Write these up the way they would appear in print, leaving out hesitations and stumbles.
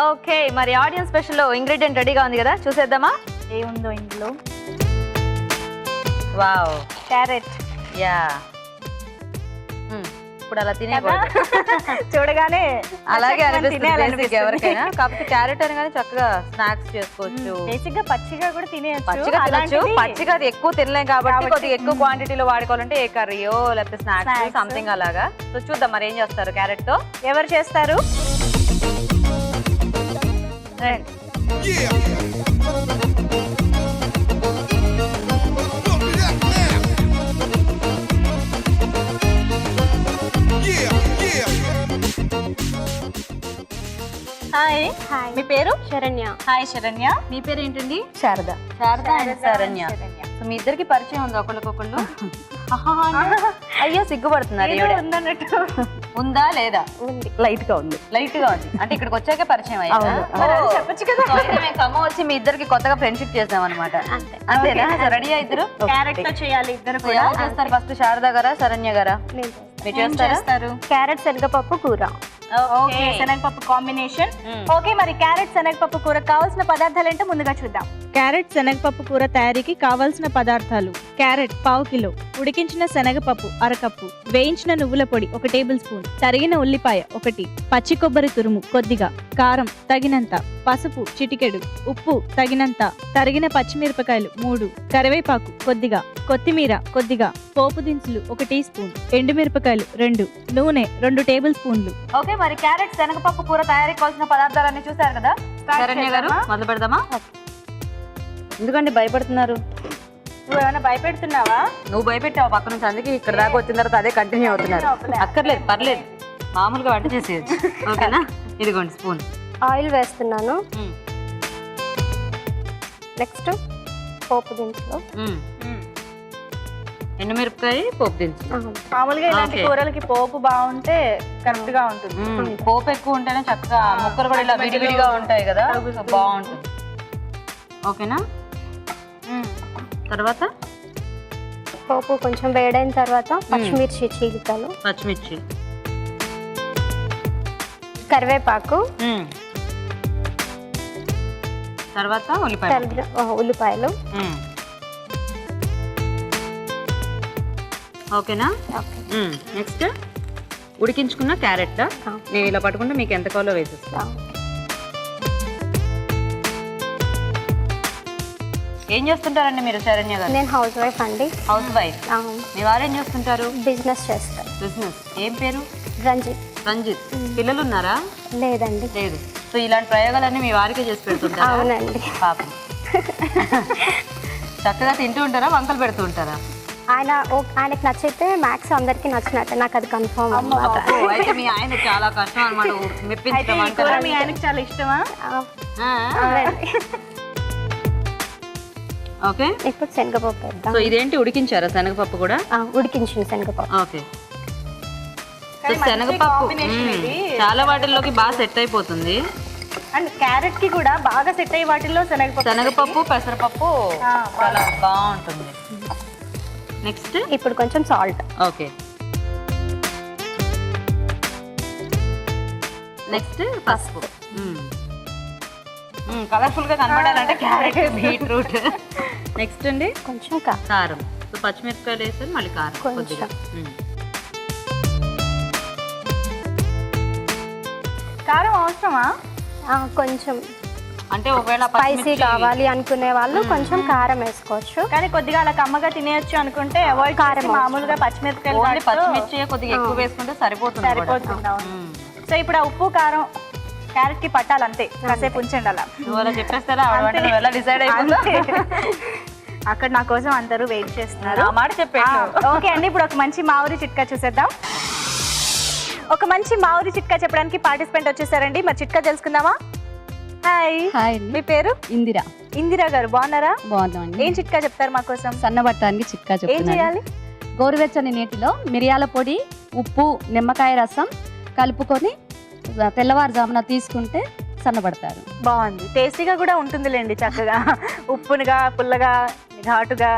Okay, మరి audience special లో ingredient రెడీగా ఉంది కదా, చూసేద్దామా ఏముందో ఇందులో. Wow, carrot. యా. ఇప్పుడు అలా తినేకూడదు, చూడగానే అలాగే అనిపిస్తుంది ఎవరికైనా. కాకపోతే క్యారెట్ అని కానీ చక్కగా స్నాక్స్ చేసుకోవచ్చు. బేసిక్ గా పచ్చిగా కూడా తినేయచ్చు. పచ్చిగా తినచ్చు, పచ్చిగా అది ఎక్కువ తినలేం కాబట్టి కొద్దిగా ఎక్కువ క్వాంటిటీలో వాడుకోవాలంటే ఏ కర్రీయో లేకపోతే స్నాక్స్ సంథింగ్ అలాగా. సో చూద్దాం మరి ఏం చేస్తారు క్యారెట్ తో. ఎవరు చేస్తారు? హాయ్. మీ పేరు? శరణ్య. హాయ్ శరణ్య. మీ పేరు ఏంటండి? శారద. శారద అండ్ శరణ్య. సో మీ ఇద్దరికి పరిచయం ఉంది ఒకళ్ళకొకళ్ళు? అయ్యో సిగ్గుపడుతున్నారు. ఉందన్నట్టు ఉందా లేదా? ఉంది, లైట్ గా ఉంది. లైట్ గా ఉంది అంటే ఇక్కడికి వచ్చాక పరిచయం అయ్యిందా? చెప్పొచ్చు కదా. మేము ఖమ్మం వచ్చి మీ ఇద్దరికి కొత్తగా ఫ్రెండ్షిప్ చేసాం అనమాట. అంతేనా? రెడీ ఇద్దరు? క్యారెట్ తో చేయాలి ఇద్దరు కూడా. ఎవరు చేస్తారు ఫస్ట్, శారద గారా శరణ్య గారా? మీరు చేస్తారు. క్యారెట్ శనగపప్పు కూర. ఓకే, శనగపప్పు కాంబినేషన్. ఓకే, మరి క్యారెట్ శనగపప్పు కూర కావాల్సిన పదార్థాలు ఏంటో ముందుగా చూద్దాం. క్యారెట్ శనగపప్పు కూర తయారీకి కావలసిన పదార్థాలు: క్యారెట్ పావు కిలో, ఉడికించిన శనగపప్పు అరకప్పు, వేయించిన నువ్వుల పొడి 1 టేబుల్ స్పూన్, తరిగిన ఉల్లిపాయ 1, పచ్చి కొబ్బరి తురుము కొద్దిగా, కారం తగినంత, పసుపు చిటికెడు, ఉప్పు తగినంత, తరిగిన పచ్చిమిరపకాయలు 3, కరివేపాకు కొద్దిగా, కొత్తిమీర కొద్దిగా, పోపు దినుసులు 1 టీ స్పూన్, ఎండుమిరపకాయలు 2, నూనె 2 టేబుల్ స్పూన్లు. ఓకే, మరి క్యారెట్ శనగపప్పు కూర తయారీకి కావాల్సిన పదార్థాలన్నీ చూసారు కదా. శరణ్య గారు మొదలు పెడదామా? ఎందుకంటే భయపడుతున్నారు? నువ్వు ఏమైనా భయపెడుతున్నావా? నువ్వు భయపెట్టావు పక్క నుంచి, అందుకే ఇక్కడ దాకా వచ్చిన తర్వాత అదే కంటిన్యూ అవుతున్నారు. అక్కర్లేదు, పర్లేదు, మామూలుగా వంట చేసేయచ్చు. ఓకేనా? ఇదిగోండి స్పూన్. ఆయిల్ వేస్తున్నాను. నెక్స్ట్ పోపు దినుసులు. ఎండుమిరపకాయ, పోపు దినుసులు. మామూలుగా ఇలాంటి కూరలకి పోపు బాగుంటే కరెక్ట్ గా ఉంటుంది. పోపు ఎక్కువ ఉంటేనే చక్కగా ముక్కలు కూడా ఇలా విడివిడిగా ఉంటాయి కదా, బాగుంటుంది. ఓకేనా? తర్వాత పోపు కొంచెం వేడైన తర్వాత పచ్చిమిర్చి చీలికలు, పచ్చిమిర్చి, కరివేపాకు, తర్వాత ఉల్లిపాయలు. ఓకేనా? నెక్స్ట్ ఉడికించుకున్న క్యారెట్. నేను ఇలా పట్టుకుంటే మీకు ఎంత కావాలో వేసేస్తా. ఏం చేస్తుంటారండి మీరు శరణ్య గారు? నేను హౌస్ వైఫ్ అండి. Housewife. మీ వారు ఏం చేస్తుంటారు? బిజినెస్ చేస్తారు. బిజినెస్. ఏం పేరు? రంజిత్. రంజిత్. పిల్లలు ఉన్నారా? లేదండి. లేదు. సో ఇలాంటి ప్రయోగాలన్నీ మీ వారికే చేసి పెడుతుంటారా? అవునండి. పాపం. చక్కగా తింటూ ఉంటారా, వంకలు పెడుతూ ఉంటారా? ఆయనకు నచ్చితే మ్యాక్స్ అందరికి నచ్చినట్టే, నాకు అది కన్ఫర్మ్. అయితే మీ ఆయన చాలా కష్టం అన్నమాట మెప్పించడం. మీ ఆయనకి చాలా ఇష్టమా? ఓకే, ఇప్పుడు శనగపప్పు వేద్దాం. సో ఇదేంటి, ఉడికించారా శనగపప్పు కూడా? ఉడికించిన శనగపప్పు. ఓకే, సో శనగపప్పు చాలా వాటిల్లోకి బాగా సెట్ అయిపోతుంది. అండ్ క్యారెట్ కి కూడా బాగా సెట్ అయ్యే వాటిల్లో శనగపప్పు పెసరపప్పు చాలా బాగుంటుంది. నెక్స్ట్ ఇప్పుడు కొంచెం సాల్ట్. ఓకే, నెక్స్ట్ పసుపు. కలర్ఫుల్ గా కనబడాలంటే క్యారెట్, బీట్రూట్. నెక్స్ట్ అండి కొంచెం కారం. సో పచ్చిమిరపకాయలు వేస్తారు, మళ్ళీ కారం కొద్దిగా. కారం అవసరమా? కొంచెం, అంటే ఒకవేళ స్పైసీ కావాలి అనుకునే వాళ్ళు కొంచెం కారం వేసుకోవచ్చు. కానీ కొద్దిగా అలా కమ్మగా తినేయచ్చు అనుకుంటే అవాయిడ్ కారం, మామూలుగా పచ్చిమిరపకాయలు, పచ్చిమిర్చి కొద్దిగా ఎక్కువ వేసుకుంటే సరిపోతుంది. సో ఇప్పుడు ఆ ఉప్పు కారం క్యారెట్ కి పట్టాలంతే, కాసేపు ఉంచండి అలా. అలా చెప్పేస్తారా? ఎలా డిసైడ్ అయిపోయింది? అక్కడ నా కోసం అందరూ వెయిట్ చేస్తున్నారు. ఆ మాట చెప్పాను. ఓకే అండి, ఇప్పుడు ఒక మంచి మామిడి చిట్కా చూసేద్దాం. ఒక మంచి మామిడి చిట్కా చెప్పడానికి పార్టిసిపెంట్ వచ్చేసారండి. మరి చిట్కా తెలుసుకుందామా? హాయ్. హాయ్, మీ పేరు? ఇందిరా. ఇందిరా గారు బాగున్నారా? బాగున్నామండి. ఏం చిట్కా చెప్తారు మా కోసం? సన్నబట్టడానికి చిట్కా ఏం చెప్తున్నాను. చేయాలి? గోరువెచ్చని నీటిలో మిరియాల పొడి, ఉప్పు, నిమ్మకాయ రసం కలుపుకొని తెల్లవారుజామున తీసుకుంటే సన్నబడతారు. బాగుంది, టేస్టీగా కూడా ఉంటుందిలేండి, చక్కగా ఉప్పునుగా పుల్లగా ఘాటుగా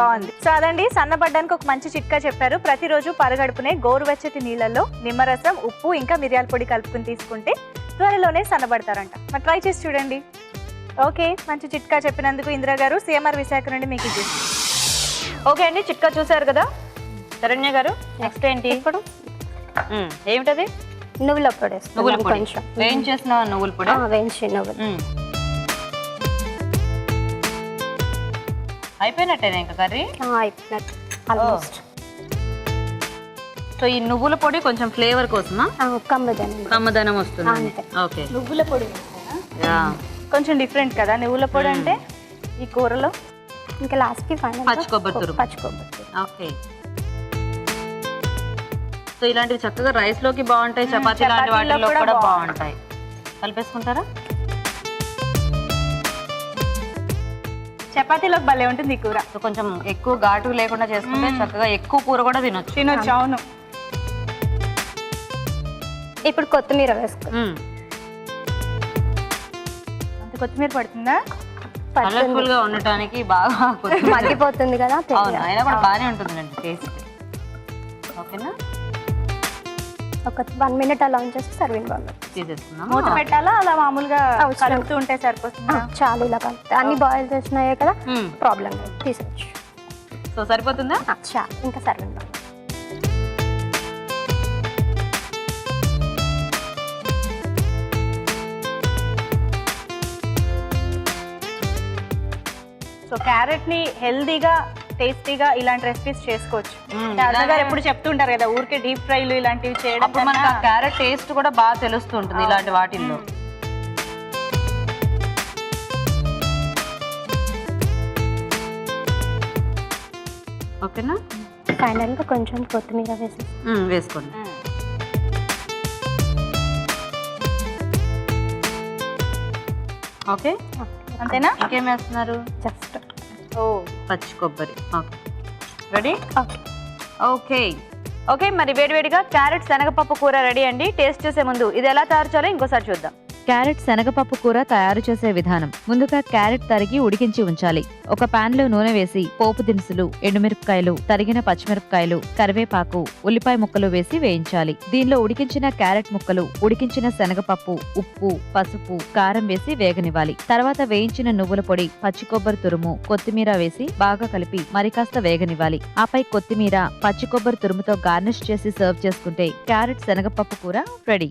బాగుంది. సో అదండి, సన్నబడ్డానికి ఒక మంచి చిట్కా చెప్పారు. ప్రతిరోజు పరగడుపునే గోరువెచ్చటి నీళ్ళలో నిమ్మరసం, ఉప్పు ఇంకా మిరియాల పొడి కలుపుకుని తీసుకుంటే త్వరలోనే సన్నబడతారంట. మరి ట్రై చేసి చూడండి. ఓకే, మంచి చిట్కా చెప్పినందుకు ఇందిరా గారు సిఎంఆర్ విశాఖ నుండి మీకు ఇది. ఓకే అండి, చిట్కా చూసారు కదా. శరణ్య గారు నెక్స్ట్ ఏంటి ఇప్పుడు ఏమిటది? నువ్వుల పొడి వేస్తున్నాం నువ్వుల పొడి, కొంచెం. వేయించేసిన నువ్వుల పొడి. వేయించి నువ్వులు. అయిపోయినట్టేనా ఇంకా కర్రీ? అయిపోయినట్టు ఆల్మోస్ట్. సో ఈ నువ్వుల పొడి కొంచెం ఫ్లేవర్ కోసమా? కమ్మదనం వస్తుంది. అంతే. ఓకే, నువ్వుల పొడి కొంచెం డిఫరెంట్ కదా నువ్వుల పొడి అంటే ఈ కూరలో. ఇంకా లాస్ట్కి ఫైనల్ పచ్చి కొబ్బరి తురుము. పచ్చి కొబ్బరి తురుము. ఓకే, సో ఇలాంటివి చక్కగా రైస్ లోకి బాగుంటాయి, చపాతీ లాంటి వాటిలో కూడా బాగుంటాయి. కలిపేసుకుంటారా? చపాతీలోకి భలే ఉంటుంది ఈ కూర. సో కొంచెం ఎక్కువ ఘాటు లేకుండా చేసుకుంటే చక్కగా ఎక్కువ కూర కూడా తినొచ్చు. అవును. ఇప్పుడు కొత్తిమీర వేసుకో. అంత కొత్తిమీర పడుతుందా? కలర్ఫుల్ గా ఉండటానికి బాగా కొత్తిమీర. మగ్గిపోతుంది కదా. అవును, అయినా కూడా బాగానే ఉంటుందండి టేస్ట్. ఓకేనా, ఒక 1 minute అలా ఉంచేసి సర్వింగ్ బౌల్ తీసేసుకుందాం. మూత పెట్టాలా అలా మామూలుగా కలుపుతూ ఉంటే సరిపోతుందా? చాలు, ఇలా కలిపి అన్ని బాయిల్ చేసినాయే కదా, ప్రాబ్లం లేదు, తీసేయచ్చు. సో సరిపోతుందా? చాలు, ఇంకా సర్వింగ్ బౌల్. సో క్యారెట్ ని హెల్దీగా టేస్టీగా ఇలాంటి రెసిపీస్ చేసుకోవచ్చు. గారు ఎప్పుడు చెప్తుంటారు కదా ఊరికే డీప్ ఫ్రైలు ఇలాంటివి చేయడం. అప్పుడు మనకి ఆ క్యారెట్ టేస్ట్ కూడా బాగా తెలుస్తుంటుంది ఇలాంటి వాటిల్లో. ఓకేనా, ఫైనల్ గా కొంచెం కొత్తిమీర వేసి వేసుకోండి. ఓకే, అంతేనా? ఇంకేం వేస్తున్నారు? జస్ట్ పచ్చి కొబ్బరి. Okay, ready. Okay. Okay okay మరి వేడివేడిగా క్యారెట్ శనగపప్పు కూర రెడీ అండి. టేస్ట్ చూసే ముందు ఇది ఎలా తయారు చేయాలో ఇంకోసారి చూద్దాం. క్యారెట్ శనగపప్పు కూర తయారు చేసే విధానం. ముందుగా క్యారెట్ తరిగి ఉడికించి ఉంచాలి. ఒక పాన్ లో నూనె వేసి పోపు దినుసులు, ఎండుమిరపకాయలు, తరిగిన పచ్చిమిరపకాయలు, కరివేపాకు, ఉల్లిపాయ ముక్కలు వేసి వేయించాలి. దీనిలో ఉడికించిన క్యారెట్ ముక్కలు, ఉడికించిన శనగపప్పు, ఉప్పు, పసుపు, కారం వేసి వేగనివ్వాలి. తర్వాత వేయించిన నువ్వుల పొడి, పచ్చి కొబ్బరి తురుము, కొత్తిమీర వేసి బాగా కలిపి మరి కాస్త వేగనివ్వాలి. ఆపై కొత్తిమీర, పచ్చి కొబ్బరి తురుముతో గార్నిష్ చేసి సర్వ్ చేసుకుంటే క్యారెట్ శనగపప్పు కూర రెడీ.